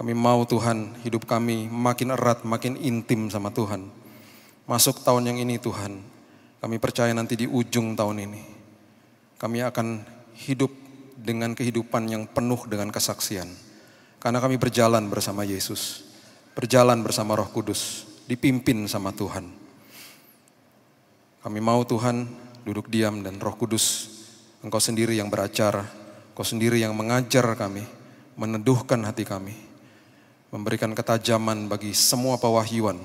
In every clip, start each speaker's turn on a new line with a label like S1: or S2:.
S1: Kami mau Tuhan hidup kami makin erat, makin intim sama Tuhan. Masuk tahun yang ini Tuhan, kami percaya nanti di ujung tahun ini, kami akan hidup dengan kehidupan yang penuh dengan kesaksian. Karena kami berjalan bersama Yesus, berjalan bersama Roh Kudus, dipimpin sama Tuhan. Kami mau Tuhan duduk diam dan Roh Kudus, Engkau sendiri yang beracara, Engkau sendiri yang mengajar kami, meneduhkan hati kami, memberikan ketajaman bagi semua pewahyuan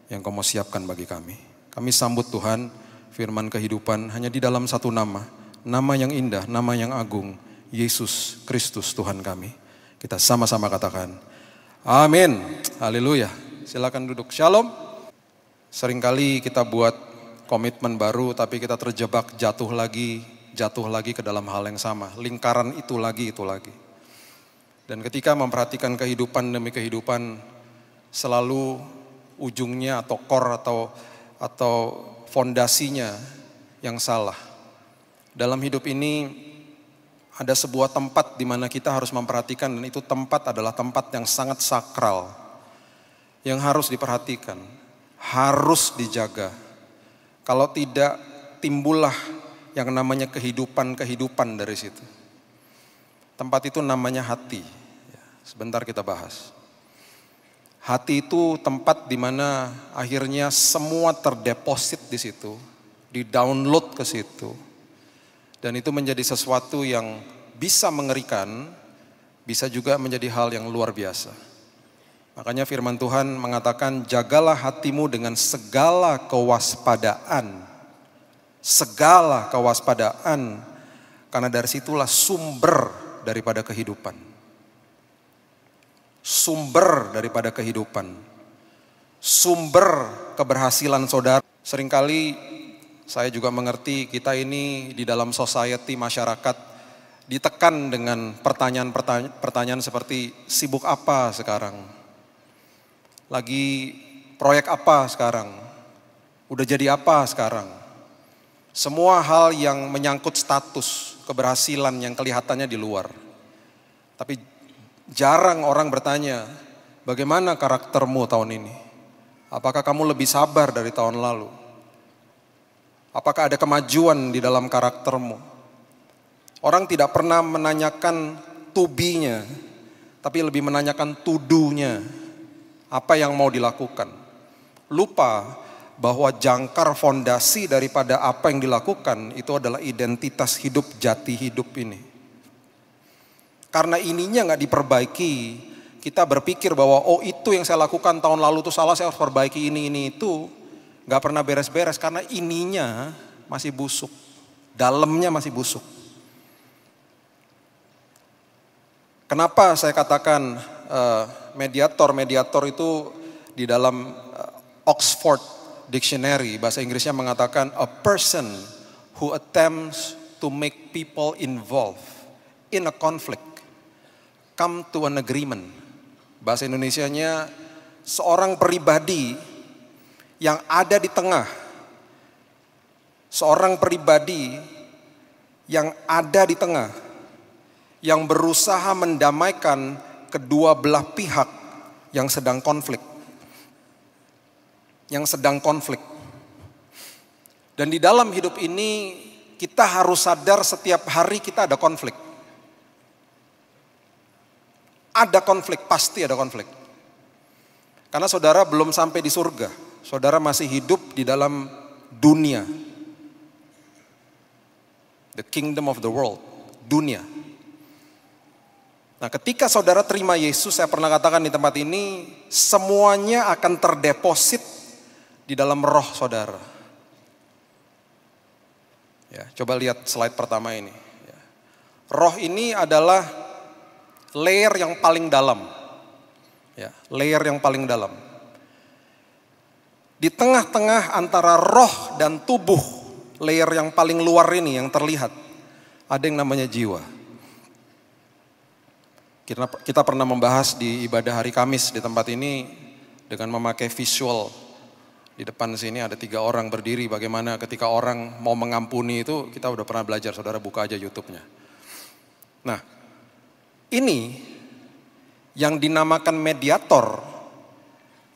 S1: yang Kau mau siapkan bagi kami. Kami sambut Tuhan, firman kehidupan hanya di dalam satu nama, nama yang indah, nama yang agung, Yesus Kristus Tuhan kami. Kita sama-sama katakan, amin, haleluya. Silakan duduk, shalom. Seringkali kita buat komitmen baru tapi kita terjebak jatuh lagi ke dalam hal yang sama. Lingkaran itu lagi. Dan ketika memperhatikan kehidupan demi kehidupan, selalu ujungnya atau core atau fondasinya yang salah. Dalam hidup ini ada sebuah tempat di mana kita harus memperhatikan, dan itu tempat adalah tempat yang sangat sakral, yang harus diperhatikan, harus dijaga. Kalau tidak, timbullah yang namanya kehidupan dari situ. Tempat itu namanya hati. Sebentar kita bahas. Hati itu tempat di mana akhirnya semua terdeposit di situ, di-download ke situ. Dan itu menjadi sesuatu yang bisa mengerikan, bisa juga menjadi hal yang luar biasa. Makanya firman Tuhan mengatakan, jagalah hatimu dengan segala kewaspadaan. Segala kewaspadaan, karena dari situlah sumber daripada kehidupan. Sumber daripada kehidupan. Sumber keberhasilan saudara. Seringkali saya juga mengerti kita ini di dalam society, masyarakat, ditekan dengan pertanyaan seperti, sibuk apa sekarang? Lagi proyek apa sekarang? Udah jadi apa sekarang? Semua hal yang menyangkut status, keberhasilan yang kelihatannya di luar. Tapi jarang orang bertanya, bagaimana karaktermu tahun ini? Apakah kamu lebih sabar dari tahun lalu? Apakah ada kemajuan di dalam karaktermu? Orang tidak pernah menanyakan to be-nya, tapi lebih menanyakan to do-nya. Apa yang mau dilakukan? Lupa bahwa jangkar fondasi daripada apa yang dilakukan itu adalah identitas hidup, jati hidup ini. Karena ininya nggak diperbaiki, kita berpikir bahwa oh itu yang saya lakukan tahun lalu itu salah, saya harus perbaiki ini itu. Nggak pernah beres-beres karena ininya masih busuk, dalamnya masih busuk. Kenapa saya katakan mediator itu di dalam Oxford Dictionary, bahasa Inggrisnya mengatakan a person who attempts to make people involved in a conflict come to an agreement. Bahasa Indonesianya seorang pribadi yang ada di tengah. Seorang pribadi yang ada di tengah, yang berusaha mendamaikan kedua belah pihak yang sedang konflik. Dan di dalam hidup ini kita harus sadar setiap hari kita ada konflik. Ada konflik, pasti ada konflik. Karena saudara belum sampai di surga. Saudara masih hidup di dalam dunia. The kingdom of the world, dunia. Nah, ketika saudara terima Yesus, saya pernah katakan di tempat ini, semuanya akan terdeposit di dalam roh saudara. Ya, coba lihat slide pertama ini. Ya. Roh ini adalah layer yang paling dalam. Ya, layer yang paling dalam. Di tengah-tengah antara roh dan tubuh, layer yang paling luar ini yang terlihat, ada yang namanya jiwa. Kita pernah membahas di ibadah hari Kamis di tempat ini dengan memakai visual. Di depan sini ada 3 orang berdiri, bagaimana ketika orang mau mengampuni itu kita udah pernah belajar, saudara buka aja YouTube-nya. Nah, ini yang dinamakan mediator,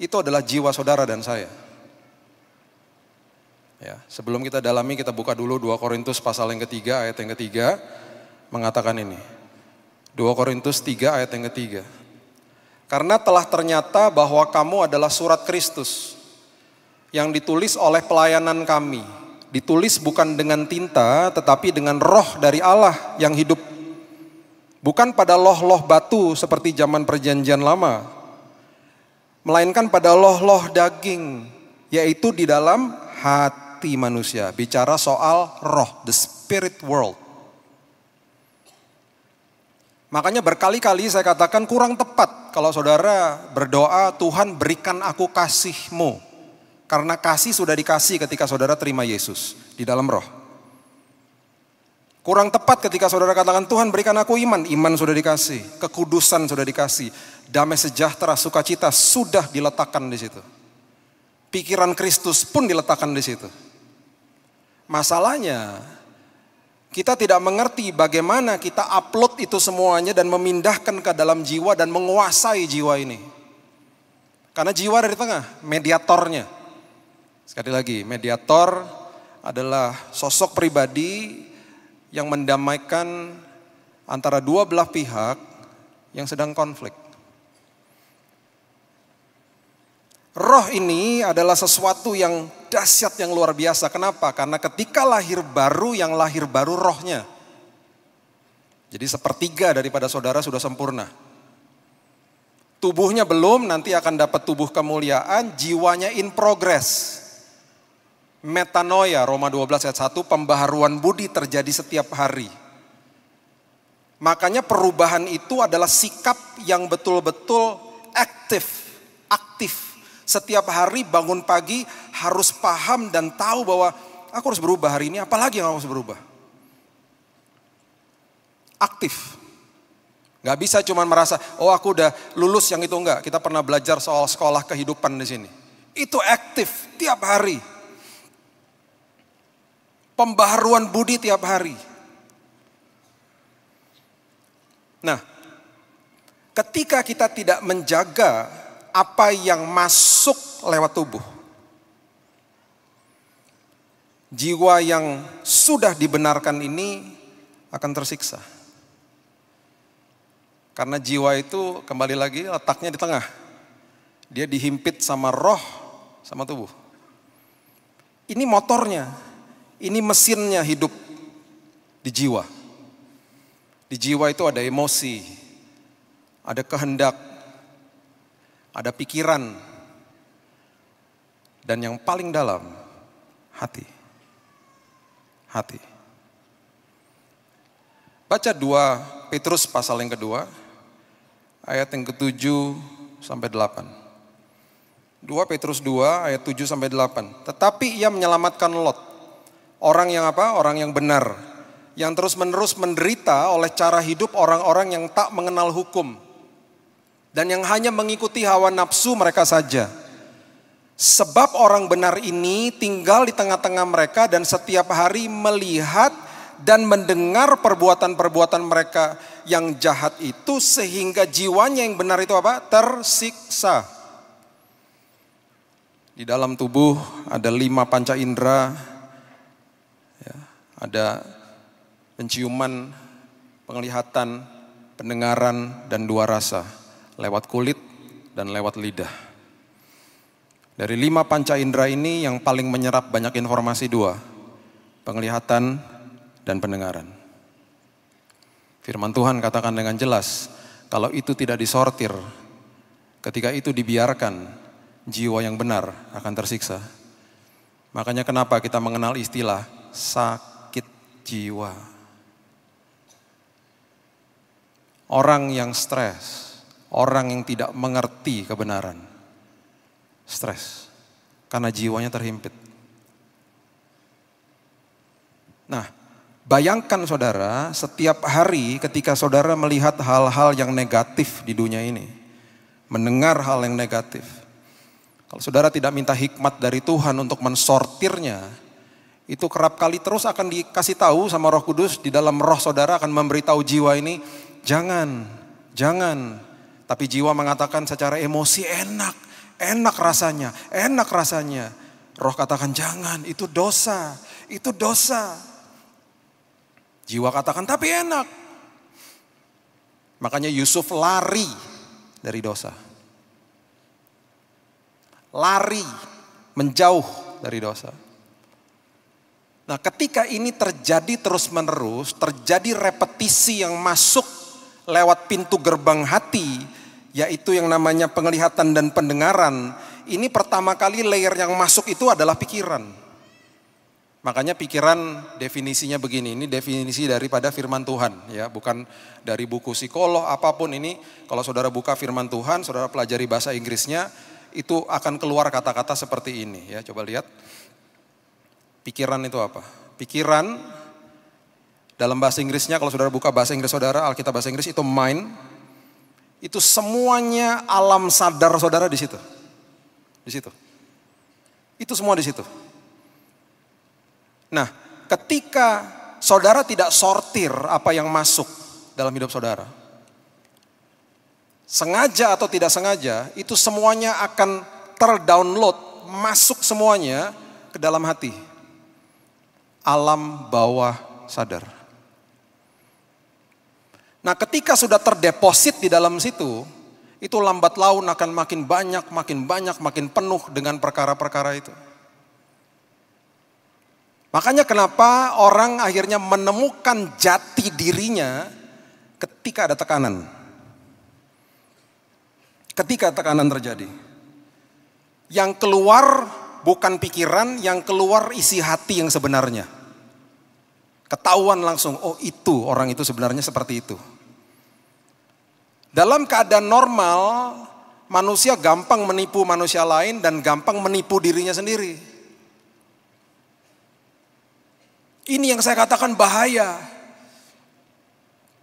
S1: itu adalah jiwa saudara dan saya. Ya, sebelum kita dalami, kita buka dulu 2 Korintus pasal yang ketiga, ayat yang ketiga, mengatakan ini. 2 Korintus 3 ayat yang ketiga. Karena telah ternyata bahwa kamu adalah surat Kristus, yang ditulis oleh pelayanan kami. Ditulis bukan dengan tinta, tetapi dengan roh dari Allah yang hidup. Bukan pada loh-loh batu seperti zaman perjanjian lama, melainkan pada loh-loh daging, yaitu di dalam hati manusia. Bicara soal roh, the spirit world. Makanya berkali-kali saya katakan kurang tepat kalau saudara berdoa, Tuhan berikan aku kasih-Mu. Karena kasih sudah dikasih ketika saudara terima Yesus di dalam roh. Kurang tepat ketika saudara katakan, Tuhan berikan aku iman. Iman sudah dikasih, kekudusan sudah dikasih, damai sejahtera, sukacita sudah diletakkan di situ. Pikiran Kristus pun diletakkan di situ. Masalahnya, kita tidak mengerti bagaimana kita upload itu semuanya dan memindahkan ke dalam jiwa dan menguasai jiwa ini. Karena jiwa dari tengah, mediatornya. Sekali lagi, mediator adalah sosok pribadi yang mendamaikan antara dua belah pihak yang sedang konflik. Roh ini adalah sesuatu yang dahsyat, yang luar biasa. Kenapa? Karena ketika lahir baru, yang lahir baru rohnya. Jadi sepertiga daripada saudara sudah sempurna. Tubuhnya belum, nanti akan dapat tubuh kemuliaan, jiwanya in progress. Metanoia, Roma 12 ayat 1, pembaharuan budi terjadi setiap hari. Makanya perubahan itu adalah sikap yang betul-betul aktif. Setiap hari bangun pagi harus paham dan tahu bahwa aku harus berubah hari ini, apalagi yang harus berubah. Aktif. Gak bisa cuma merasa, oh aku udah lulus yang itu, enggak. Kita pernah belajar soal sekolah kehidupan di sini. Itu aktif tiap hari. Pembaharuan budi tiap hari. Nah, ketika kita tidak menjaga apa yang masuk lewat tubuh, jiwa yang sudah dibenarkan ini akan tersiksa. Karena jiwa itu kembali lagi letaknya di tengah. Dia dihimpit sama roh, sama tubuh. Ini motornya. Ini mesinnya hidup di jiwa. Di jiwa itu ada emosi, ada kehendak, ada pikiran, dan yang paling dalam, hati. Hati. Baca 2 Petrus pasal yang kedua, ayat yang ke-7 sampai 8. 2 Petrus 2 ayat 7 sampai 8. Tetapi ia menyelamatkan Lot. Orang yang apa? Orang yang benar. Yang terus-menerus menderita oleh cara hidup orang-orang yang tak mengenal hukum. Dan yang hanya mengikuti hawa nafsu mereka saja. Sebab orang benar ini tinggal di tengah-tengah mereka dan setiap hari melihat dan mendengar perbuatan-perbuatan mereka yang jahat itu, sehingga jiwanya yang benar itu apa? Tersiksa. Di dalam tubuh ada 5 panca indera. Ada penciuman, penglihatan, pendengaran, dan 2 rasa. Lewat kulit dan lewat lidah. Dari 5 panca indera ini yang paling menyerap banyak informasi 2. Penglihatan dan pendengaran. Firman Tuhan katakan dengan jelas, kalau itu tidak disortir, ketika itu dibiarkan, jiwa yang benar akan tersiksa. Makanya kenapa kita mengenal istilah sakit jiwa. Orang yang stres, orang yang tidak mengerti kebenaran, stres karena jiwanya terhimpit. Nah, bayangkan saudara, setiap hari ketika saudara melihat hal-hal yang negatif di dunia ini, mendengar hal yang negatif, kalau saudara tidak minta hikmat dari Tuhan untuk mensortirnya, itu kerap kali terus akan dikasih tahu sama Roh Kudus, di dalam roh saudara akan memberitahu jiwa ini, jangan. Tapi jiwa mengatakan secara emosi enak, enak rasanya, enak rasanya. Roh katakan jangan, itu dosa, itu dosa. Jiwa katakan tapi enak. Makanya Yusuf lari dari dosa. Lari, menjauh dari dosa. Nah, ketika ini terjadi terus-menerus, terjadi repetisi yang masuk lewat pintu gerbang hati, yaitu yang namanya penglihatan dan pendengaran. Ini pertama kali layer yang masuk itu adalah pikiran. Makanya pikiran definisinya begini, ini definisi daripada firman Tuhan, ya, bukan dari buku psikolog apapun ini. Kalau saudara buka firman Tuhan, saudara pelajari bahasa Inggrisnya, itu akan keluar kata-kata seperti ini, ya. Coba lihat. Pikiran itu apa? Pikiran dalam bahasa Inggrisnya, kalau saudara buka bahasa Inggris saudara, Alkitab bahasa Inggris itu mind. Itu semuanya alam sadar saudara di situ. Di situ. Itu semua di situ. Nah, ketika saudara tidak sortir apa yang masuk dalam hidup saudara, sengaja atau tidak sengaja, itu semuanya akan terdownload, masuk semuanya ke dalam hati. Alam bawah sadar. Nah, ketika sudah terdeposit di dalam situ, itu lambat laun akan makin banyak, makin penuh dengan perkara-perkara itu. Makanya kenapa orang akhirnya menemukan jati dirinya ketika ada tekanan. Ketika tekanan terjadi. Yang keluar bukan pikiran, yang keluar isi hati yang sebenarnya. Ketahuan langsung, oh itu, orang itu sebenarnya seperti itu. Dalam keadaan normal, manusia gampang menipu manusia lain dan gampang menipu dirinya sendiri. Ini yang saya katakan bahaya.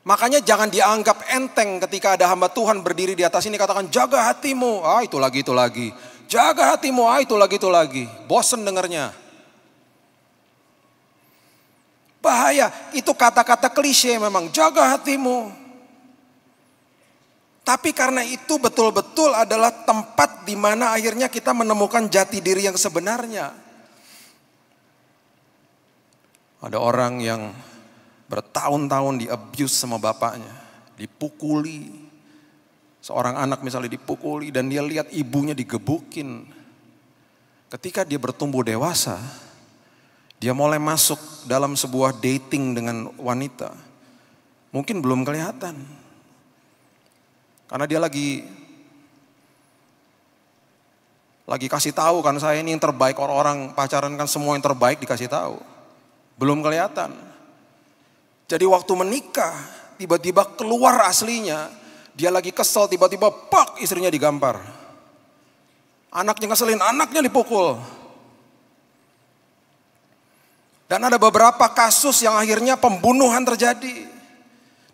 S1: Makanya jangan dianggap enteng ketika ada hamba Tuhan berdiri di atas ini katakan jaga hatimu. Ah itu lagi. Jaga hatimu, itu lagi. Bosen dengarnya. Bahaya, itu kata-kata klise memang, jaga hatimu. Tapi karena itu betul-betul adalah tempat di mana akhirnya kita menemukan jati diri yang sebenarnya. Ada orang yang bertahun-tahun di-abuse sama bapaknya, dipukuli. Seorang anak misalnya dipukuli dan dia lihat ibunya digebukin. Ketika dia bertumbuh dewasa, dia mulai masuk dalam sebuah dating dengan wanita. Mungkin belum kelihatan. Karena dia lagi kasih tahu kan saya ini yang terbaik, orang-orang pacaran kan semua yang terbaik dikasih tahu. Belum kelihatan. Jadi waktu menikah, tiba-tiba keluar aslinya. Dia lagi kesel, tiba-tiba pak istrinya digampar. Anaknya ngeselin, anaknya dipukul. Dan ada beberapa kasus yang akhirnya pembunuhan terjadi.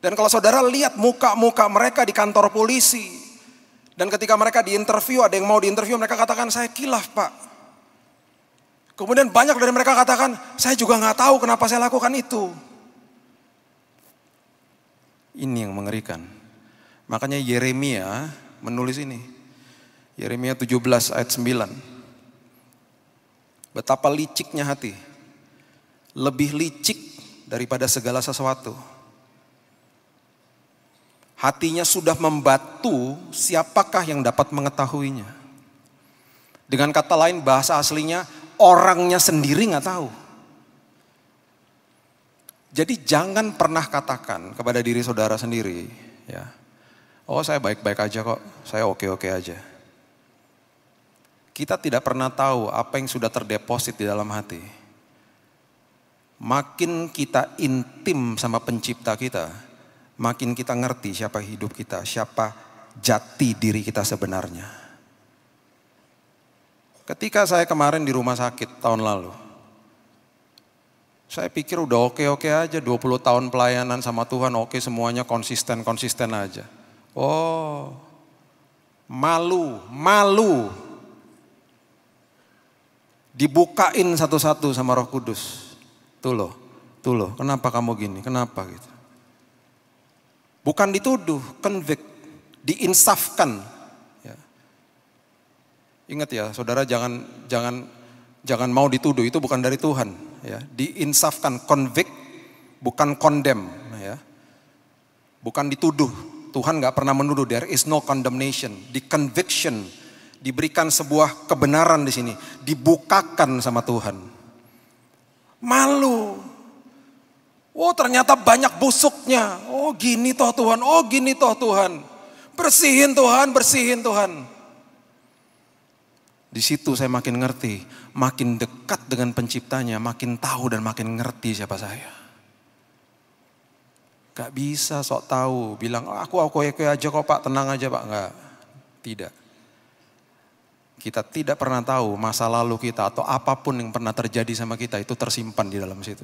S1: Dan kalau saudara lihat muka-muka mereka di kantor polisi. Dan ketika mereka diinterview, ada yang mau diinterview, mereka katakan saya kilaf pak. Kemudian banyak dari mereka katakan, saya juga gak tahu kenapa saya lakukan itu. Ini yang mengerikan. Makanya Yeremia menulis ini. Yeremia 17 ayat 9. Betapa liciknya hati. Lebih licik daripada segala sesuatu. Hatinya sudah membatu, siapakah yang dapat mengetahuinya? Dengan kata lain bahasa aslinya, orangnya sendiri gak tahu. Jadi jangan pernah katakan kepada diri saudara sendiri, ya. Oh saya baik-baik aja kok, saya oke-oke aja. Kita tidak pernah tahu apa yang sudah terdeposit di dalam hati. Makin kita intim sama pencipta kita, makin kita ngerti siapa hidup kita, siapa jati diri kita sebenarnya. Ketika saya kemarin di rumah sakit tahun lalu, saya pikir udah oke-oke aja, 20 tahun pelayanan sama Tuhan, oke semuanya konsisten aja. Oh, malu. Dibukain satu-satu sama Roh Kudus. Tuh loh, kenapa kamu gini, kenapa gitu. Bukan dituduh, convict, diinsafkan. Ya. Ingat ya, saudara, jangan mau dituduh, itu bukan dari Tuhan. Ya. Diinsafkan, convict, bukan condemn. Ya. Bukan dituduh. Tuhan gak pernah menuduh. There is no condemnation. Di conviction, diberikan sebuah kebenaran di sini, dibukakan sama Tuhan. Malu. Oh ternyata banyak busuknya. Oh gini toh Tuhan, oh gini toh Tuhan. Bersihin Tuhan, bersihin Tuhan. Di situ saya makin ngerti, makin dekat dengan penciptanya, makin tahu dan makin ngerti siapa saya. Gak bisa sok tahu, bilang aku aja kok Pak, tenang aja Pak. Enggak, tidak. Kita tidak pernah tahu masa lalu kita atau apapun yang pernah terjadi sama kita itu tersimpan di dalam situ.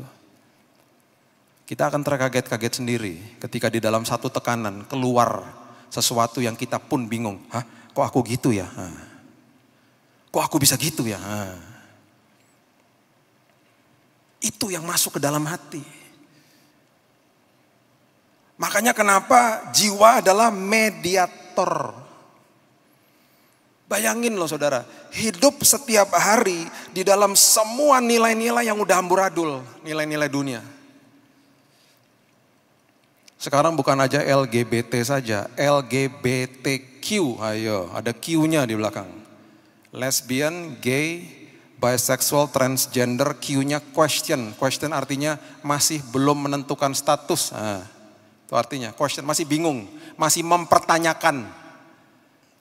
S1: Kita akan terkaget-kaget sendiri ketika di dalam satu tekanan keluar sesuatu yang kita pun bingung. Hah, kok aku gitu ya? Kok aku bisa gitu ya? Itu yang masuk ke dalam hati. Makanya kenapa jiwa adalah mediator. Bayangin loh saudara, hidup setiap hari di dalam semua nilai-nilai yang udah amburadul, nilai-nilai dunia. Sekarang bukan aja LGBT saja, LGBTQ, ayo ada Q-nya di belakang. Lesbian, gay, bisexual, transgender, Q-nya question. Question artinya masih belum menentukan status. Nah, itu artinya question, masih bingung, masih mempertanyakan.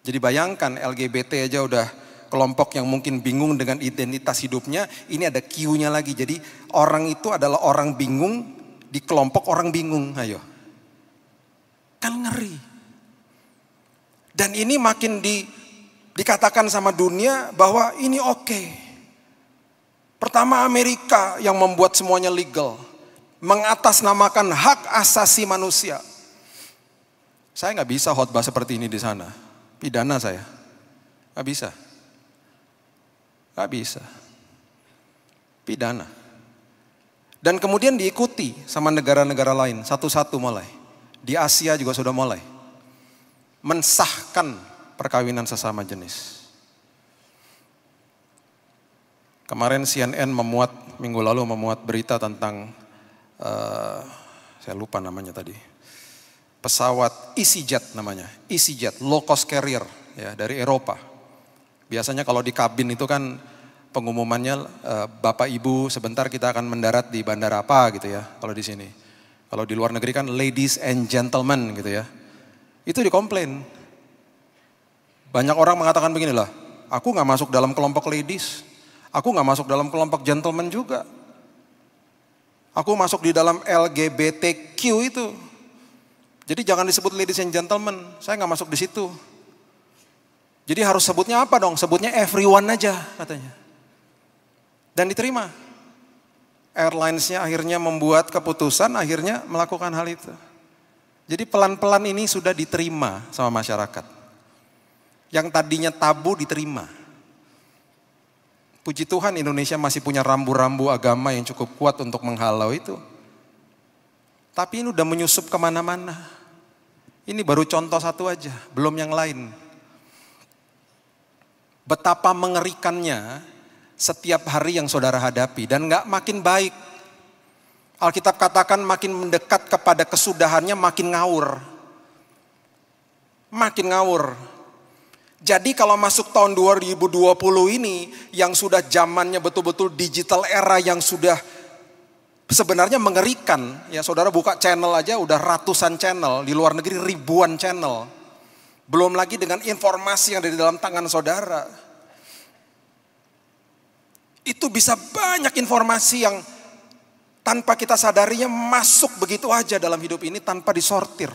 S1: Jadi bayangkan LGBT aja udah kelompok yang mungkin bingung dengan identitas hidupnya, ini ada Q-nya lagi. Jadi orang itu adalah orang bingung di kelompok orang bingung, ayo. Kan ngeri. Dan ini makin dikatakan sama dunia bahwa ini oke. Pertama Amerika yang membuat semuanya legal. Mengatasnamakan hak asasi manusia. Saya gak bisa khotbah seperti ini di sana. Pidana saya. Gak bisa. Gak bisa. Pidana. Dan kemudian diikuti sama negara-negara lain. Satu-satu mulai. Di Asia juga sudah mulai mensahkan perkawinan sesama jenis. Kemarin CNN minggu lalu memuat berita tentang, saya lupa namanya tadi, pesawat EasyJet namanya, EasyJet, low cost carrier ya dari Eropa. Biasanya kalau di kabin itu kan pengumumannya, Bapak Ibu sebentar kita akan mendarat di bandara apa gitu ya, kalau di sini. Kalau di luar negeri kan ladies and gentlemen gitu ya. Itu dikomplain. Banyak orang mengatakan begini lah, aku gak masuk dalam kelompok ladies. Aku gak masuk dalam kelompok gentleman juga. Aku masuk di dalam LGBTQ itu. Jadi jangan disebut ladies and gentlemen, saya gak masuk di situ. Jadi harus sebutnya apa dong? Sebutnya everyone aja katanya. Dan diterima. Airlines-nya akhirnya membuat keputusan, akhirnya melakukan hal itu. Jadi pelan-pelan ini sudah diterima sama masyarakat. Yang tadinya tabu diterima. Puji Tuhan Indonesia masih punya rambu-rambu agama yang cukup kuat untuk menghalau itu. Tapi ini udah menyusup kemana-mana. Ini baru contoh satu aja, belum yang lain. Betapa mengerikannya setiap hari yang saudara hadapi dan gak makin baik. Alkitab katakan makin mendekat kepada kesudahannya makin ngawur. Makin ngawur. Jadi kalau masuk tahun 2020 ini yang sudah zamannya betul-betul digital era yang sudah sebenarnya mengerikan. Ya saudara buka channel aja udah ratusan channel, di luar negeri ribuan channel. Belum lagi dengan informasi yang ada di dalam tangan saudara. Itu bisa banyak informasi yang tanpa kita sadarinya masuk begitu aja dalam hidup ini tanpa disortir.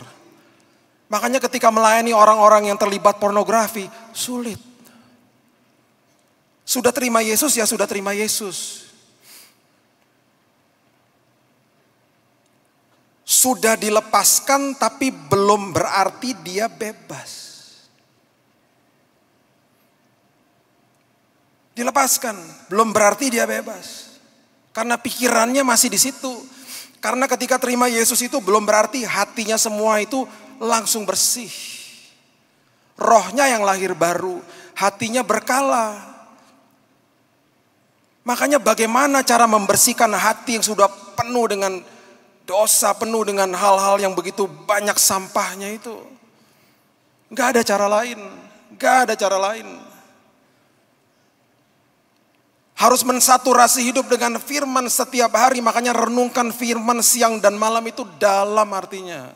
S1: Makanya ketika melayani orang-orang yang terlibat pornografi, sulit. Sudah terima Yesus ya sudah terima Yesus. Sudah dilepaskan tapi belum berarti dia bebas. Dilepaskan, belum berarti dia bebas. Karena pikirannya masih di situ. Karena ketika terima Yesus itu belum berarti hatinya semua itu langsung bersih. Rohnya yang lahir baru, hatinya berkala. Makanya bagaimana cara membersihkan hati yang sudah penuh dengan dosa, penuh dengan hal-hal yang begitu banyak sampahnya itu. Gak ada cara lain, gak ada cara lain. Harus mensaturasi hidup dengan firman setiap hari, makanya renungkan firman siang dan malam itu dalam artinya.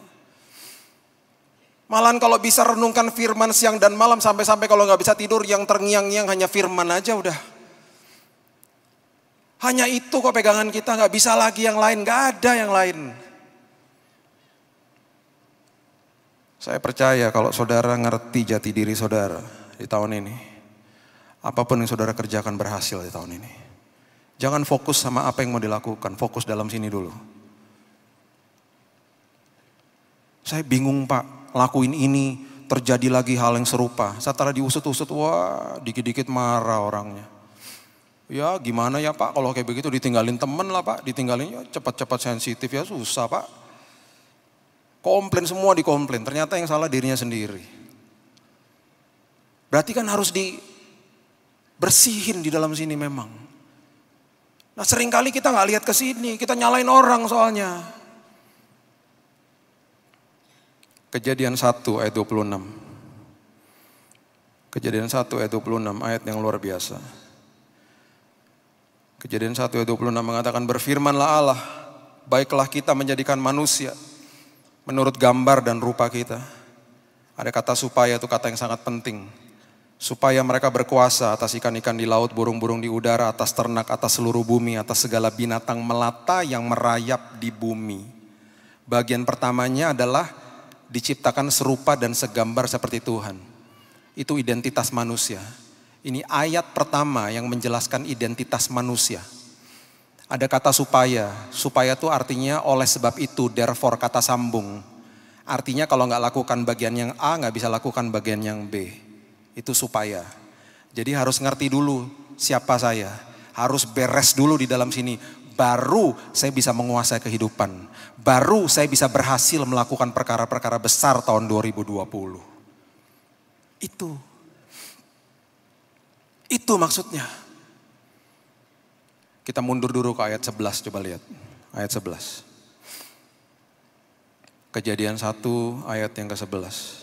S1: Malahan kalau bisa renungkan firman siang dan malam sampai-sampai kalau gak bisa tidur yang terngiang-ngiang hanya firman aja udah. Hanya itu kok pegangan kita, gak bisa lagi yang lain, gak ada yang lain. Saya percaya kalau saudara ngerti jati diri saudara di tahun ini, apapun yang saudara kerjakan berhasil di tahun ini. Jangan fokus sama apa yang mau dilakukan, fokus dalam sini dulu. Saya bingung Pak, lakuin ini, terjadi lagi hal yang serupa. Setelah diusut-usut, wah dikit-dikit marah orangnya. Ya gimana ya Pak, kalau kayak begitu ditinggalin temen lah Pak, ditinggalin ya cepat-cepat sensitif ya susah Pak. Komplain semua dikomplain, ternyata yang salah dirinya sendiri. Berarti kan harus dibersihin di dalam sini memang. Nah seringkali kita gak lihat ke sini, kita nyalain orang soalnya. Kejadian 1 ayat 26. Kejadian 1 ayat 26, ayat yang luar biasa. Kejadian 1 ayat 26 mengatakan, berfirmanlah Allah, baiklah kita menjadikan manusia menurut gambar dan rupa kita. Ada kata supaya, itu kata yang sangat penting. Supaya mereka berkuasa atas ikan-ikan di laut, burung-burung di udara, atas ternak, atas seluruh bumi, atas segala binatang melata yang merayap di bumi. Bagian pertamanya adalah diciptakan serupa dan segambar seperti Tuhan. Itu identitas manusia. Ini ayat pertama yang menjelaskan identitas manusia. Ada kata supaya itu artinya oleh sebab itu, therefore kata sambung. Artinya kalau nggak lakukan bagian yang A, nggak bisa lakukan bagian yang B. Itu supaya. Jadi harus ngerti dulu siapa saya. Harus beres dulu di dalam sini. Baru saya bisa menguasai kehidupan. Baru saya bisa berhasil melakukan perkara-perkara besar tahun 2020. Itu maksudnya. Kita mundur dulu ke ayat 11, coba lihat. Ayat 11. Kejadian 1 ayat yang ke-11.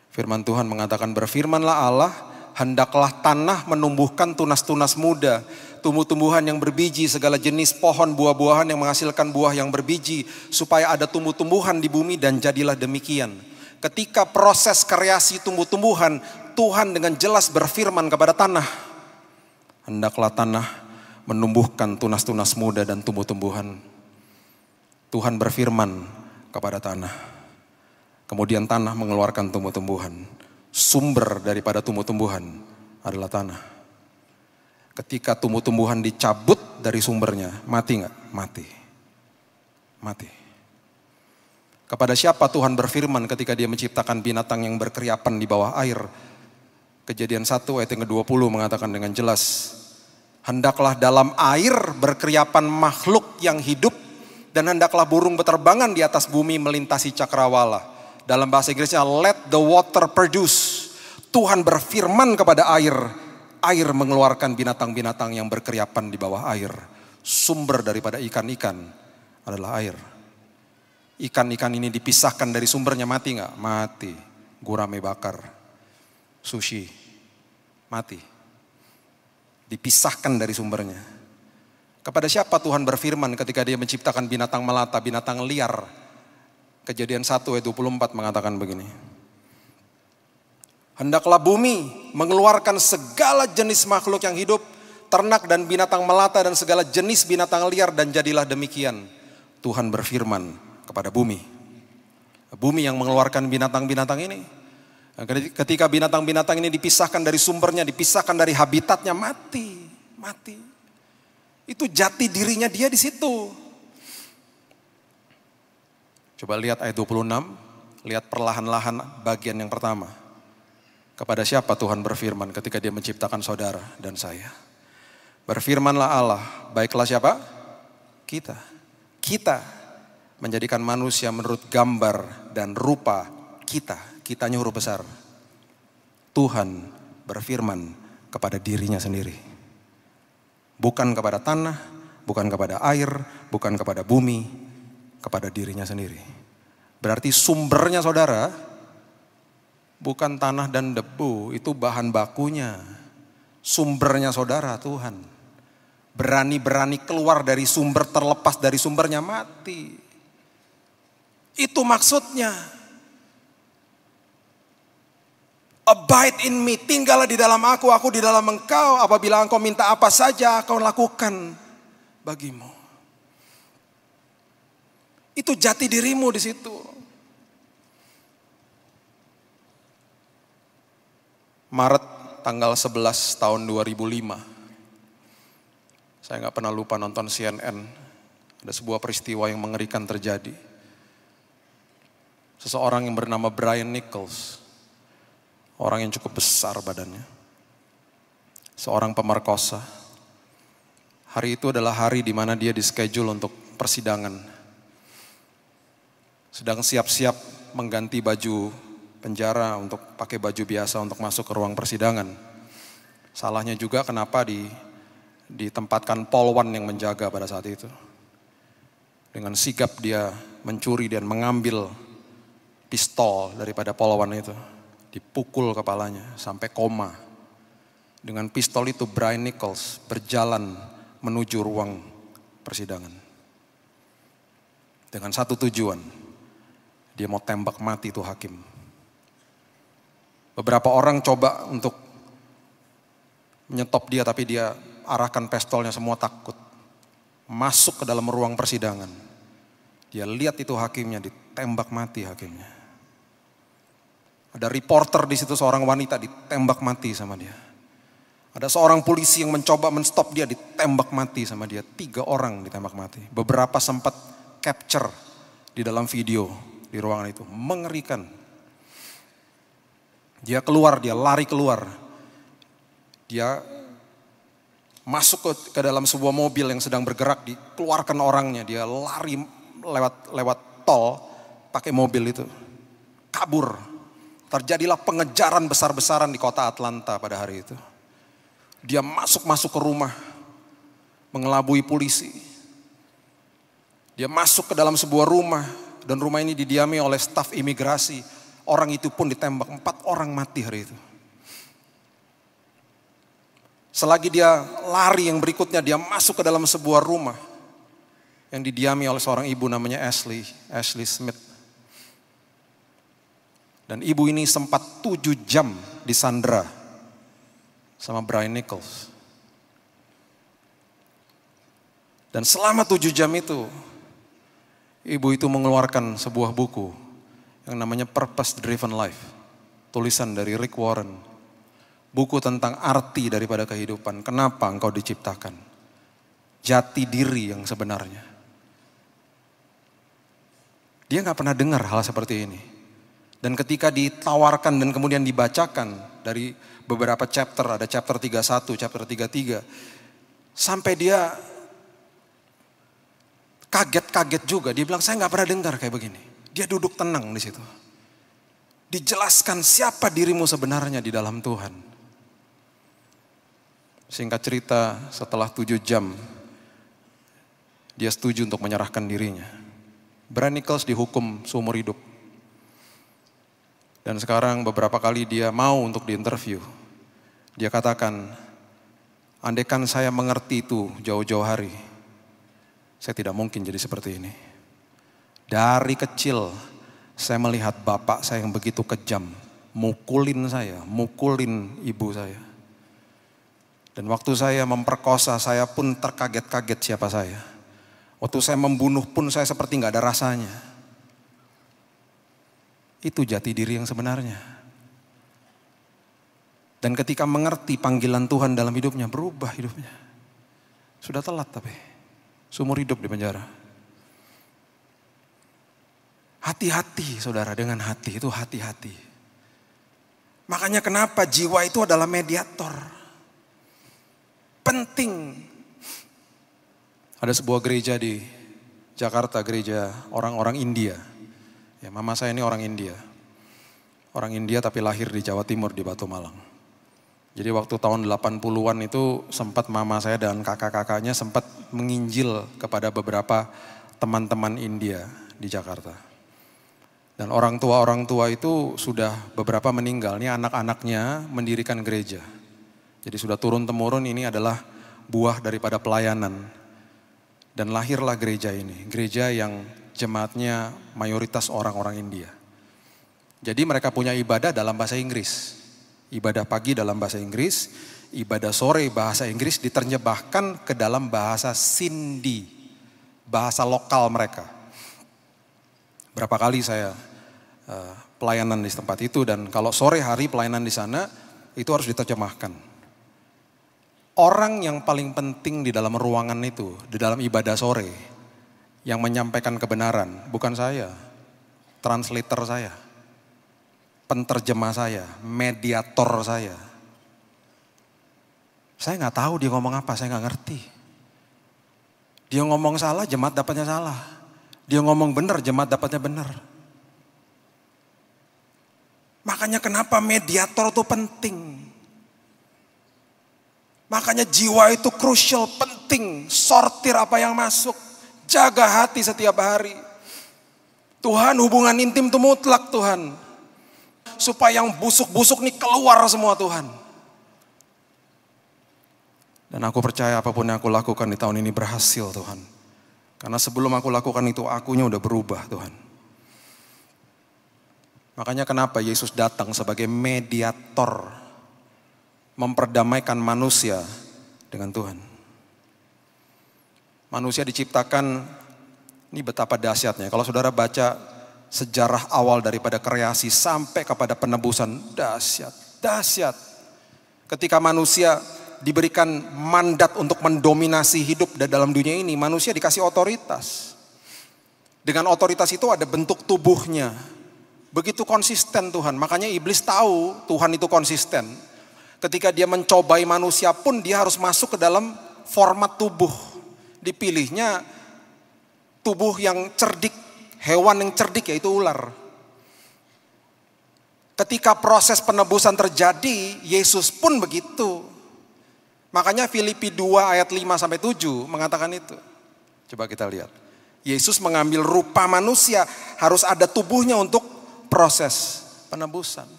S1: Firman Tuhan mengatakan, berfirmanlah Allah, hendaklah tanah menumbuhkan tunas-tunas muda, tumbuh-tumbuhan yang berbiji, segala jenis pohon buah-buahan yang menghasilkan buah yang berbiji, supaya ada tumbuh-tumbuhan di bumi, dan jadilah demikian. Ketika proses kreasi tumbuh-tumbuhan, Tuhan dengan jelas berfirman kepada tanah, hendaklah tanah menumbuhkan tunas-tunas muda dan tumbuh-tumbuhan. Tuhan berfirman kepada tanah. Kemudian tanah mengeluarkan tumbuh-tumbuhan. Sumber daripada tumbuh-tumbuhan adalah tanah. Ketika tumbuh-tumbuhan dicabut dari sumbernya, mati nggak? Mati. Kepada siapa Tuhan berfirman ketika dia menciptakan binatang yang berkeriapan di bawah air? Kejadian 1 ayat yang ke-20 mengatakan dengan jelas, hendaklah dalam air berkeriapan makhluk yang hidup, dan hendaklah burung beterbangan di atas bumi melintasi cakrawala. Dalam bahasa Inggrisnya, let the water produce. Tuhan berfirman kepada air, air mengeluarkan binatang-binatang yang berkeriapan di bawah air. Sumber daripada ikan-ikan adalah air. Ikan-ikan ini dipisahkan dari sumbernya, mati nggak? Mati. Gurame bakar, sushi, mati. Dipisahkan dari sumbernya. Kepada siapa Tuhan berfirman ketika dia menciptakan binatang melata, binatang liar? Kejadian 1 ayat 24 mengatakan begini. Hendaklah bumi mengeluarkan segala jenis makhluk yang hidup, ternak dan binatang melata dan segala jenis binatang liar, dan jadilah demikian. Tuhan berfirman kepada bumi. Bumi yang mengeluarkan binatang-binatang ini. Ketika binatang-binatang ini dipisahkan dari sumbernya, dipisahkan dari habitatnya, mati. Itu jati dirinya dia di situ. Coba lihat ayat 26, lihat perlahan-lahan bagian yang pertama. Kepada siapa Tuhan berfirman ketika dia menciptakan saudara dan saya? Berfirmanlah Allah, baiklah siapa? Kita menjadikan manusia menurut gambar dan rupa kita. Kitanya huruf besar. Tuhan berfirman kepada dirinya sendiri. Bukan kepada tanah, bukan kepada air, bukan kepada bumi, kepada dirinya sendiri. Berarti sumbernya saudara, bukan tanah dan debu, itu bahan bakunya. Sumbernya saudara Tuhan. Berani-berani keluar dari sumber, terlepas dari sumbernya mati. Itu maksudnya. Abide in me, tinggallah di dalam aku di dalam engkau. Apabila engkau minta apa saja, kau lakukan bagimu. Itu jati dirimu di situ. Maret tanggal 11 tahun 2005. Saya nggak pernah lupa nonton CNN. Ada sebuah peristiwa yang mengerikan terjadi. Seseorang yang bernama Brian Nichols. Orang yang cukup besar badannya. Seorang pemerkosa. Hari itu adalah hari di mana dia dischedule untuk persidangan. Sedang siap-siap mengganti baju penjara untuk pakai baju biasa untuk masuk ke ruang persidangan. Salahnya juga kenapa ditempatkan polwan yang menjaga pada saat itu. Dengan sigap dia mencuri dan mengambil pistol daripada polwan itu. Dipukul kepalanya sampai koma. Dengan pistol itu Brian Nichols berjalan menuju ruang persidangan. Dengan satu tujuan, dia mau tembak mati itu hakim. Beberapa orang coba untuk menyetop dia, tapi dia arahkan pistolnya, semua takut. Masuk ke dalam ruang persidangan. Dia lihat itu hakimnya, ditembak mati hakimnya. Ada reporter di situ, seorang wanita ditembak mati sama dia. Ada seorang polisi yang mencoba menstop dia, ditembak mati sama dia. 3 orang ditembak mati. Beberapa sempat capture di dalam video di ruangan itu. Mengerikan. Dia keluar, dia lari keluar. Dia masuk ke dalam sebuah mobil yang sedang bergerak, dikeluarkan orangnya. Dia lari lewat tol pakai mobil itu. Kabur. Terjadilah pengejaran besar-besaran di kota Atlanta pada hari itu. Dia masuk ke rumah, mengelabui polisi. Dia masuk ke dalam sebuah rumah, dan rumah ini didiami oleh staf imigrasi. Orang itu pun ditembak, 4 orang mati hari itu. Selagi dia lari, yang berikutnya dia masuk ke dalam sebuah rumah yang didiami oleh seorang ibu namanya Ashley Smith. Dan ibu ini sempat 7 jam disandra sama Brian Nichols. Dan selama 7 jam itu, ibu itu mengeluarkan sebuah buku yang namanya Purpose Driven Life. Tulisan dari Rick Warren. Buku tentang arti daripada kehidupan. Kenapa engkau diciptakan. Jati diri yang sebenarnya. Dia gak pernah dengar hal seperti ini. Dan ketika ditawarkan dan kemudian dibacakan dari beberapa chapter, ada chapter 31, chapter 33, sampai dia kaget-kaget juga. Dia bilang, saya gak pernah dengar kayak begini. Dia duduk tenang di situ. Dijelaskan siapa dirimu sebenarnya di dalam Tuhan. Singkat cerita, setelah 7 jam, dia setuju untuk menyerahkan dirinya. Brian Nichols dihukum seumur hidup. Dan sekarang beberapa kali dia mau untuk diinterview. Dia katakan, andaikan saya mengerti itu jauh-jauh hari, saya tidak mungkin jadi seperti ini. Dari kecil saya melihat bapak saya yang begitu kejam, mukulin saya, mukulin ibu saya. Dan waktu saya memperkosa, saya pun terkaget-kaget siapa saya. Waktu saya membunuh pun saya seperti gak ada rasanya. Itu jati diri yang sebenarnya. Dan ketika mengerti panggilan Tuhan dalam hidupnya, berubah hidupnya. Sudah telat tapi, seumur hidup di penjara. Hati-hati saudara, dengan hati itu hati-hati. Makanya kenapa jiwa itu adalah mediator. Penting. Ada sebuah gereja di Jakarta, gereja orang-orang India. Ya, mama saya ini orang India. Orang India tapi lahir di Jawa Timur di Batu Malang. Jadi waktu tahun 80-an itu sempat mama saya dan kakak-kakaknya sempat menginjil kepada beberapa teman-teman India di Jakarta. Dan orang tua itu sudah beberapa meninggal. Ini anak-anaknya mendirikan gereja. Jadi sudah turun-temurun, ini adalah buah daripada pelayanan. Dan lahirlah gereja ini. Gereja yang jemaatnya mayoritas orang-orang India. Jadi mereka punya ibadah dalam bahasa Inggris. Ibadah pagi dalam bahasa Inggris, ibadah sore bahasa Inggris diterjemahkan ke dalam bahasa Sindhi. Bahasa lokal mereka. Berapa kali saya pelayanan di tempat itu, dan kalau sore hari pelayanan di sana itu harus diterjemahkan. Orang yang paling penting di dalam ruangan itu, di dalam ibadah sore, yang menyampaikan kebenaran bukan saya, translator saya, penterjemah saya, mediator saya. Saya nggak tahu dia ngomong apa, saya nggak ngerti. Dia ngomong salah, jemaat dapatnya salah. Dia ngomong benar, jemaat dapatnya benar. Makanya kenapa mediator itu penting. Makanya jiwa itu krusial, penting. Sortir apa yang masuk. Jaga hati setiap hari. Tuhan, hubungan intim itu mutlak Tuhan. Supaya yang busuk-busuk nih keluar semua Tuhan. Dan aku percaya apapun yang aku lakukan di tahun ini berhasil Tuhan. Karena sebelum aku lakukan itu, akunya udah berubah Tuhan. Makanya kenapa Yesus datang sebagai mediator, memperdamaikan manusia dengan Tuhan. Manusia diciptakan, ini betapa dahsyatnya. Kalau saudara baca sejarah awal daripada kreasi sampai kepada penebusan, dahsyat. Ketika manusia diberikan mandat untuk mendominasi hidup dalam dunia ini, manusia dikasih otoritas. Dengan otoritas itu ada bentuk tubuhnya. Begitu konsisten Tuhan, makanya iblis tahu Tuhan itu konsisten. Ketika dia mencobai manusia pun dia harus masuk ke dalam format tubuh. Dipilihnya tubuh yang cerdik, hewan yang cerdik yaitu ular. Ketika proses penebusan terjadi, Yesus pun begitu. Makanya Filipi 2 ayat 5-7 mengatakan itu. Coba kita lihat. Yesus mengambil rupa manusia, harus ada tubuhnya untuk proses penebusan.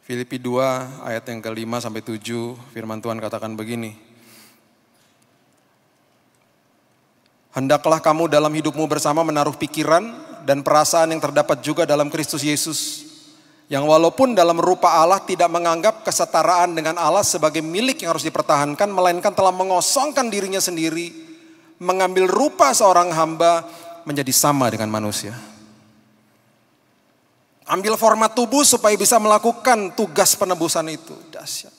S1: Filipi 2 ayat yang ke-5-7 firman Tuhan katakan begini. Hendaklah kamu dalam hidupmu bersama menaruh pikiran dan perasaan yang terdapat juga dalam Kristus Yesus. Yang walaupun dalam rupa Allah tidak menganggap kesetaraan dengan Allah sebagai milik yang harus dipertahankan, melainkan telah mengosongkan dirinya sendiri, mengambil rupa seorang hamba, menjadi sama dengan manusia. Ambil format tubuh supaya bisa melakukan tugas penebusan itu. Dahsyat.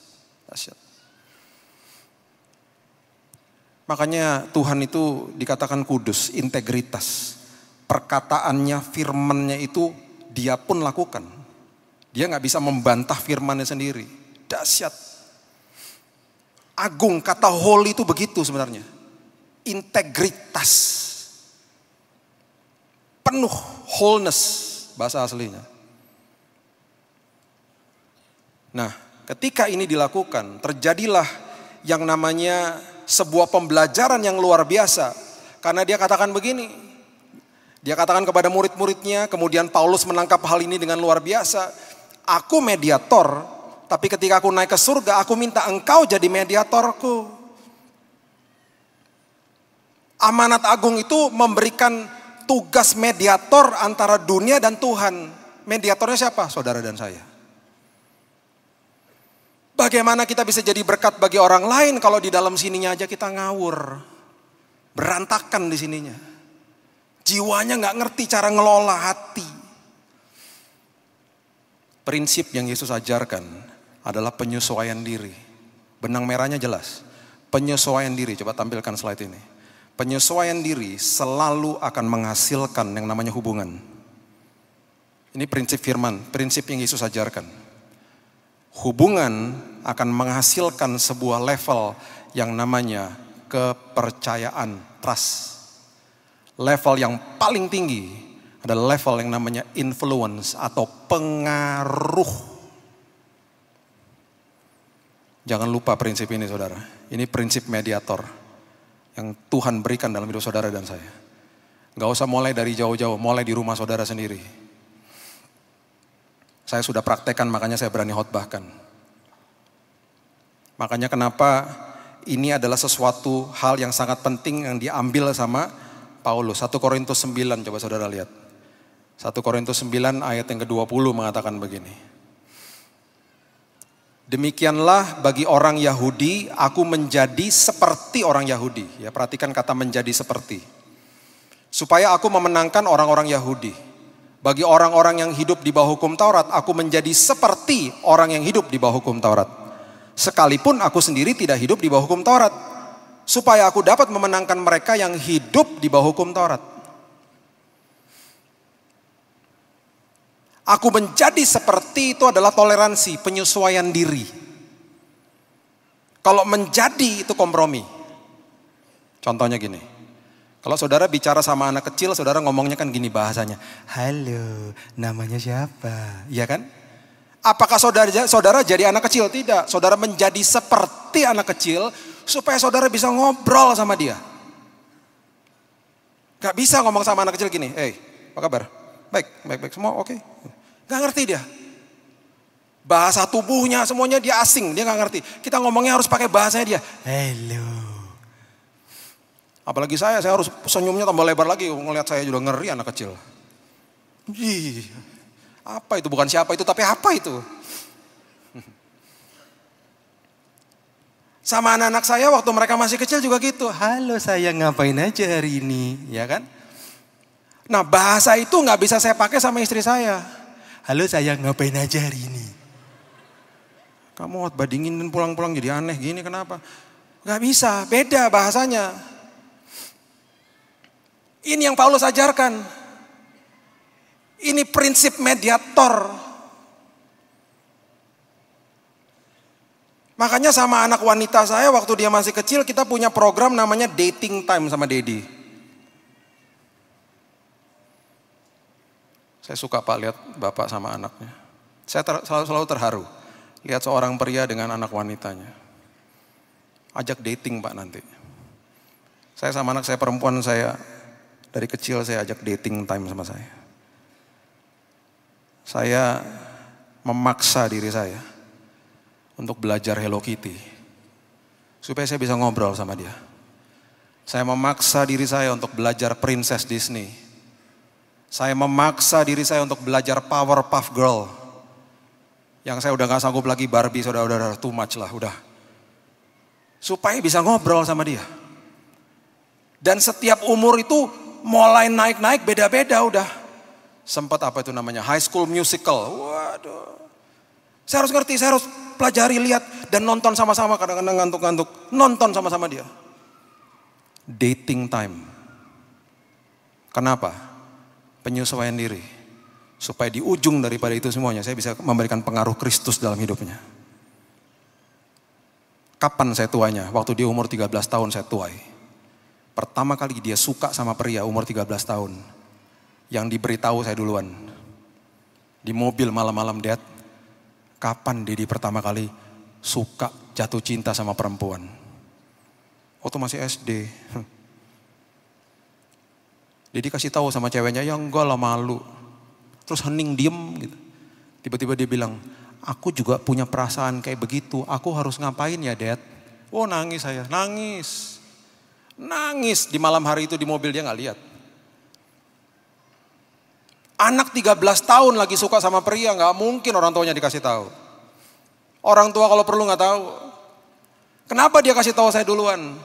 S1: Makanya Tuhan itu dikatakan kudus, integritas. Perkataannya, firman-Nya itu dia pun lakukan. Dia gak bisa membantah firman-Nya sendiri. Dahsyat. Agung, kata holy itu begitu sebenarnya. Integritas. Penuh, wholeness, bahasa aslinya. Nah, ketika ini dilakukan, terjadilah yang namanya sebuah pembelajaran yang luar biasa. Karena dia katakan begini, dia katakan kepada murid-muridnya, kemudian Paulus menangkap hal ini dengan luar biasa. Aku mediator, tapi ketika aku naik ke surga, aku minta engkau jadi mediatorku. Amanat agung itu memberikan tugas mediator antara dunia dan Tuhan. Mediatornya siapa? Saudara dan saya. Bagaimana kita bisa jadi berkat bagi orang lain kalau di dalam sininya aja kita ngawur. Berantakan di sininya. Jiwanya gak ngerti cara ngelola hati. Prinsip yang Yesus ajarkan adalah penyesuaian diri. Benang merahnya jelas. Penyesuaian diri, coba tampilkan slide ini. Penyesuaian diri selalu akan menghasilkan yang namanya hubungan. Ini prinsip firman, prinsip yang Yesus ajarkan. Hubungan akan menghasilkan sebuah level yang namanya kepercayaan, trust. Level yang paling tinggi Ada level yang namanya influence atau pengaruh. Jangan lupa prinsip ini saudara. Ini prinsip mediator yang Tuhan berikan dalam hidup saudara dan saya. Gak usah mulai dari jauh-jauh, mulai di rumah saudara sendiri. Saya sudah praktekkan, makanya saya berani khotbahkan. Makanya kenapa ini adalah sesuatu hal yang sangat penting yang diambil sama Paulus. 1 Korintus 9, coba saudara lihat. 1 Korintus 9 ayat yang ke-20 mengatakan begini. Demikianlah bagi orang Yahudi, aku menjadi seperti orang Yahudi. Ya, perhatikan kata menjadi seperti. Supaya aku memenangkan orang-orang Yahudi. Bagi orang-orang yang hidup di bawah hukum Taurat, aku menjadi seperti orang yang hidup di bawah hukum Taurat. Sekalipun aku sendiri tidak hidup di bawah hukum Taurat. Supaya aku dapat memenangkan mereka yang hidup di bawah hukum Taurat. Aku menjadi seperti itu adalah toleransi, penyesuaian diri. Kalau menjadi itu kompromi. Contohnya gini. Kalau saudara bicara sama anak kecil, saudara ngomongnya kan gini bahasanya. Halo, namanya siapa? Iya kan? Apakah saudara jadi anak kecil? Tidak. Saudara menjadi seperti anak kecil supaya saudara bisa ngobrol sama dia. Gak bisa ngomong sama anak kecil gini. Apa kabar? Baik, semua oke. Gak ngerti dia. Bahasa tubuhnya semuanya dia asing, dia gak ngerti. Kita ngomongnya harus pakai bahasanya dia. Hello. Apalagi saya harus senyumnya tambah lebar lagi. Ngeliat saya juga ngeri anak kecil. Apa itu? Bukan siapa itu, tapi apa itu? Sama anak-anak saya waktu mereka masih kecil juga gitu. Halo sayang, ngapain aja hari ini? Ya kan? Nah bahasa itu gak bisa saya pakai sama istri saya. Halo sayang, ngapain aja hari ini? Kamu khotbah dingin dan pulang-pulang jadi aneh gini, kenapa? Gak bisa, beda bahasanya. Ini yang Paulus ajarkan. Ini prinsip mediator. Makanya sama anak wanita saya waktu dia masih kecil, kita punya program namanya dating time sama Dedi. Saya suka Pak lihat bapak sama anaknya. Saya selalu terharu. Lihat seorang pria dengan anak wanitanya. Ajak dating Pak nanti. Saya sama anak saya perempuan saya, dari kecil saya ajak dating time sama saya. Saya memaksa diri saya untuk belajar Hello Kitty. Supaya saya bisa ngobrol sama dia. Saya memaksa diri saya untuk belajar Princess Disney. Saya memaksa diri saya untuk belajar Powerpuff Girl. Yang saya udah gak sanggup lagi Barbie, udah too much lah, udah. Supaya bisa ngobrol sama dia. Dan setiap umur itu mulai naik-naik beda-beda udah. Sempat apa itu namanya, High School Musical. Waduh. Saya harus ngerti, saya harus pelajari, lihat. Dan nonton sama-sama, kadang-kadang ngantuk-ngantuk. Nonton sama-sama dia. Dating time. Kenapa? Penyesuaian diri. Supaya di ujung daripada itu semuanya saya bisa memberikan pengaruh Kristus dalam hidupnya. Kapan saya tuanya? Waktu dia umur 13 tahun saya tuai. Pertama kali dia suka sama pria umur 13 tahun. Yang diberitahu saya duluan. Di mobil malam-malam, Dad. Kapan Dedi pertama kali suka jatuh cinta sama perempuan? Waktu masih SD. Jadi kasih tahu sama ceweknya, ya enggak lah, malu. Terus hening diem gitu. Tiba-tiba dia bilang, aku juga punya perasaan kayak begitu. Aku harus ngapain ya Dad? Oh nangis saya, nangis. Nangis di malam hari itu di mobil, dia gak lihat. Anak 13 tahun lagi suka sama pria, gak mungkin orang tuanya dikasih tahu. Orang tua kalau perlu gak tahu. Kenapa dia kasih tahu saya duluan?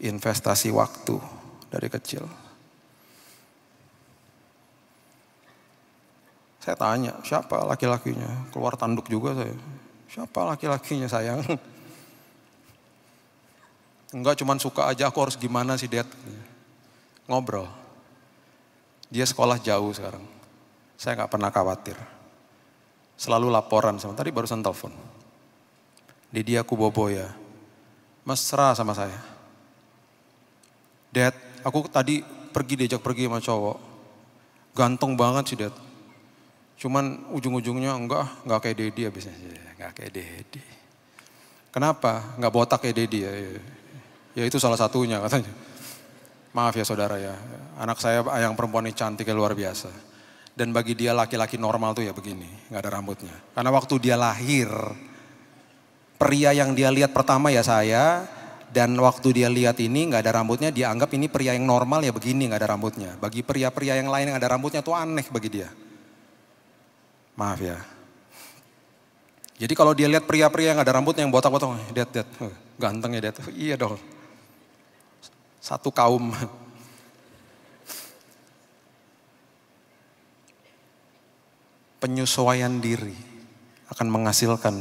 S1: Investasi waktu dari kecil. Saya tanya, siapa laki-lakinya? Keluar tanduk juga saya. Siapa laki-lakinya sayang? Enggak, cuman suka aja, aku harus gimana sih Dad? Ngobrol. Dia sekolah jauh sekarang. Saya gak pernah khawatir. Selalu laporan sama, tadi barusan telepon. Dedi aku bobo ya. Mesra sama saya. Dad, aku tadi diajak pergi sama cowok. Ganteng banget sih Dad. Cuman ujung-ujungnya enggak kayak Dedi habisnya. Enggak kayak Dedi. Kenapa? Enggak botak kayak Dedi ya. Ya itu salah satunya katanya. Maaf ya saudara ya. Anak saya yang perempuan ini cantiknya luar biasa. Dan bagi dia laki-laki normal tuh ya begini. Enggak ada rambutnya. Karena waktu dia lahir. Pria yang dia lihat pertama ya saya. Dan waktu dia lihat ini nggak ada rambutnya, dia anggap ini pria yang normal ya begini nggak ada rambutnya. Bagi pria-pria yang lain yang ada rambutnya tuh aneh bagi dia. Maaf ya. Jadi kalau dia lihat pria-pria yang ada rambutnya yang botak-botak, lihat, ganteng ya lihat. Iya dong. Satu kaum. Penyesuaian diri akan menghasilkan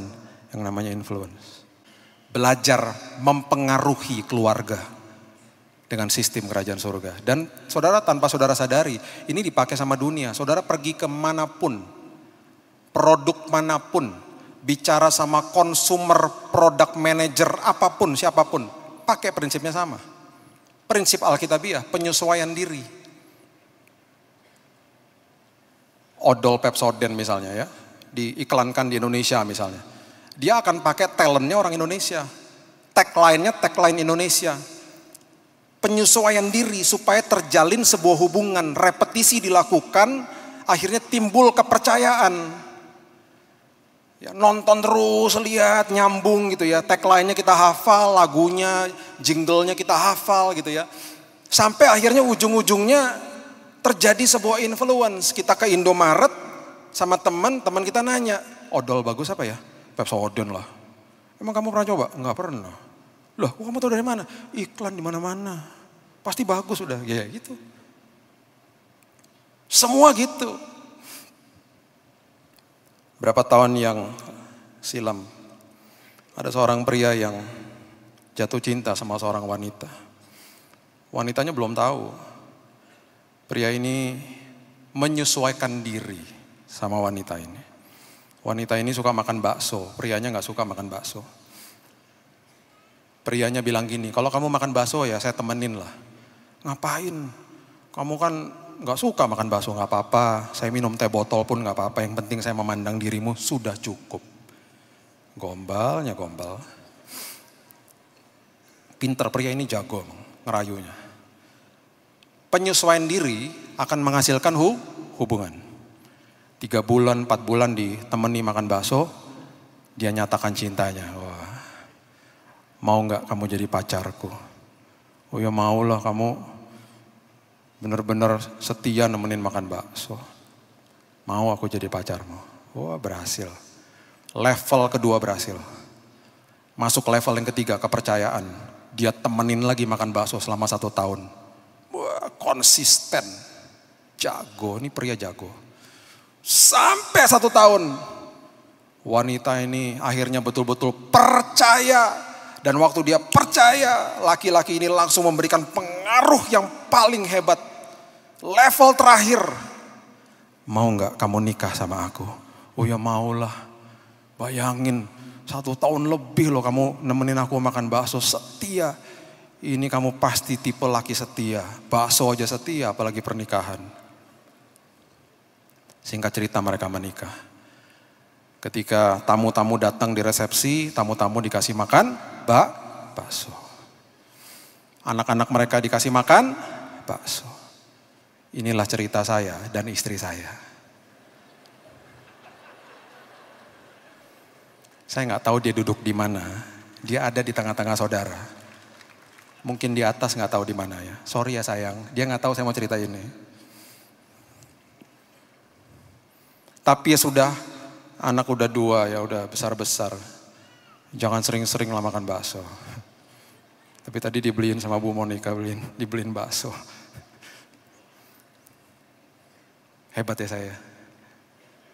S1: yang namanya influence. Belajar mempengaruhi keluarga dengan sistem kerajaan surga. Dan saudara tanpa saudara sadari, ini dipakai sama dunia. Saudara pergi kemanapun, produk manapun, bicara sama consumer, product manager, apapun, siapapun, pakai prinsipnya sama. Prinsip Alkitabiah, penyesuaian diri. Odol Pepsodent misalnya ya, diiklankan di Indonesia misalnya. Dia akan pakai talentnya orang Indonesia. Tagline-nya tagline Indonesia. Penyesuaian diri supaya terjalin sebuah hubungan. Repetisi dilakukan, akhirnya timbul kepercayaan. Ya, nonton terus, lihat, nyambung gitu ya. Tagline-nya kita hafal, lagunya, jingle-nya kita hafal gitu ya. Sampai akhirnya ujung-ujungnya terjadi sebuah influence. Kita ke Indomaret sama teman kita nanya, odol bagus apa ya? Pepsodent lah. Emang kamu pernah coba? Enggak pernah. Loh, kamu tahu dari mana? Iklan di mana-mana. Pasti bagus udah. Ya gitu. Semua gitu. Berapa tahun yang silam ada seorang pria yang jatuh cinta sama seorang wanita. Wanitanya belum tahu. Pria ini menyesuaikan diri sama wanita ini. Wanita ini suka makan bakso, prianya gak suka makan bakso. Prianya bilang gini, kalau kamu makan bakso ya saya temenin lah. Ngapain? Kamu kan gak suka makan bakso, gak apa-apa. Saya minum teh botol pun gak apa-apa, yang penting saya memandang dirimu sudah cukup. Gombalnya gombal. Pinter pria ini jago ngerayunya. Penyesuaian diri akan menghasilkan hubungan. 3 bulan, 4 bulan ditemani makan bakso, dia nyatakan cintanya. Wah, mau gak kamu jadi pacarku? Oh ya maulah, kamu benar-benar setia nemenin makan bakso. Mau aku jadi pacarmu. Wah berhasil. Level kedua berhasil. Masuk level yang ketiga, kepercayaan. Dia temenin lagi makan bakso selama 1 tahun. Wah konsisten. Jago, ini pria jago. Sampai 1 tahun. Wanita ini akhirnya betul-betul percaya. Dan waktu dia percaya, laki-laki ini langsung memberikan pengaruh yang paling hebat. Level terakhir. Mau gak kamu nikah sama aku? Oh ya maulah. Bayangin 1 tahun lebih loh kamu nemenin aku makan bakso, setia. Ini kamu pasti tipe laki setia. Bakso aja setia apalagi pernikahan. Singkat cerita mereka menikah. Ketika tamu-tamu datang di resepsi, tamu-tamu dikasih makan bakso. Anak-anak mereka dikasih makan bakso. Inilah cerita saya dan istri saya. Saya nggak tahu dia duduk di mana. Dia ada di tengah-tengah saudara. Mungkin di atas nggak tahu di mana ya. Sorry ya sayang, dia nggak tahu saya mau cerita ini. Tapi ya sudah, anak udah 2 ya udah besar-besar. Jangan sering-sering lah makan bakso. Tapi tadi dibeliin sama Bu Monica, dibeliin bakso. Hebat ya saya.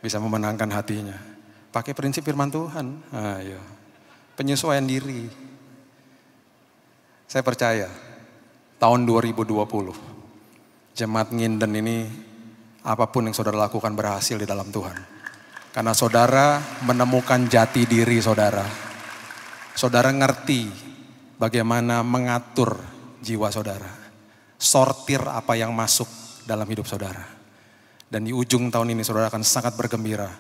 S1: Bisa memenangkan hatinya. Pakai prinsip firman Tuhan. Ayo. Penyesuaian diri. Saya percaya tahun 2020 Jemaat Nginden ini apapun yang saudara lakukan berhasil di dalam Tuhan. Karena saudara menemukan jati diri saudara. Saudara ngerti bagaimana mengatur jiwa saudara. Sortir apa yang masuk dalam hidup saudara. Dan di ujung tahun ini saudara akan sangat bergembira.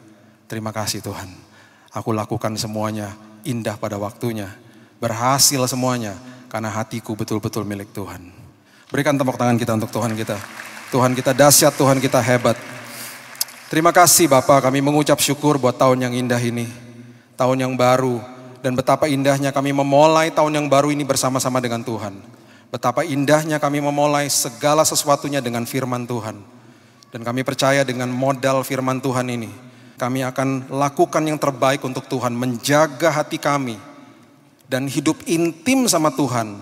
S1: Terima kasih Tuhan. Aku lakukan semuanya indah pada waktunya. Berhasil semuanya karena hatiku betul-betul milik Tuhan. Berikan tepuk tangan kita untuk Tuhan kita. Tuhan kita dahsyat, Tuhan kita hebat. Terima kasih Bapa, kami mengucap syukur buat tahun yang indah ini. Tahun yang baru. Dan betapa indahnya kami memulai tahun yang baru ini bersama-sama dengan Tuhan. Betapa indahnya kami memulai segala sesuatunya dengan firman Tuhan. Dan kami percaya dengan modal firman Tuhan ini, kami akan lakukan yang terbaik untuk Tuhan, menjaga hati kami dan hidup intim sama Tuhan,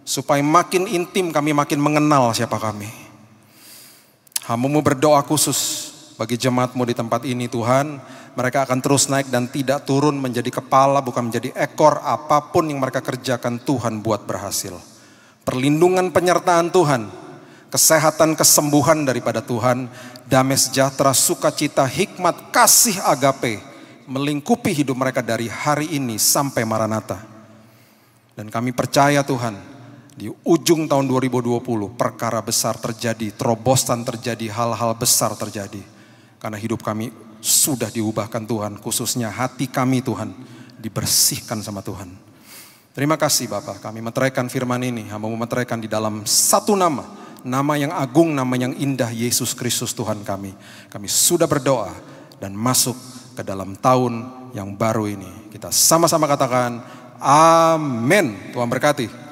S1: supaya makin intim kami makin mengenal siapa kami. Hamba-Mu berdoa khusus bagi jemaat-Mu di tempat ini Tuhan, mereka akan terus naik dan tidak turun menjadi kepala, bukan menjadi ekor. Apapun yang mereka kerjakan Tuhan buat berhasil. Perlindungan penyertaan Tuhan, kesehatan, kesembuhan daripada Tuhan, damai sejahtera, sukacita, hikmat, kasih agape melingkupi hidup mereka dari hari ini sampai Maranatha. Dan kami percaya Tuhan, di ujung tahun 2020 perkara besar terjadi, terobosan terjadi, hal-hal besar terjadi. Karena hidup kami sudah diubahkan Tuhan, khususnya hati kami Tuhan dibersihkan sama Tuhan. Terima kasih Bapak, kami meteraikan firman ini, hamba meteraikan di dalam satu nama. Nama yang agung, nama yang indah, Yesus Kristus Tuhan kami. Kami sudah berdoa dan masuk ke dalam tahun yang baru ini. Kita sama-sama katakan, amin. Tuhan berkati.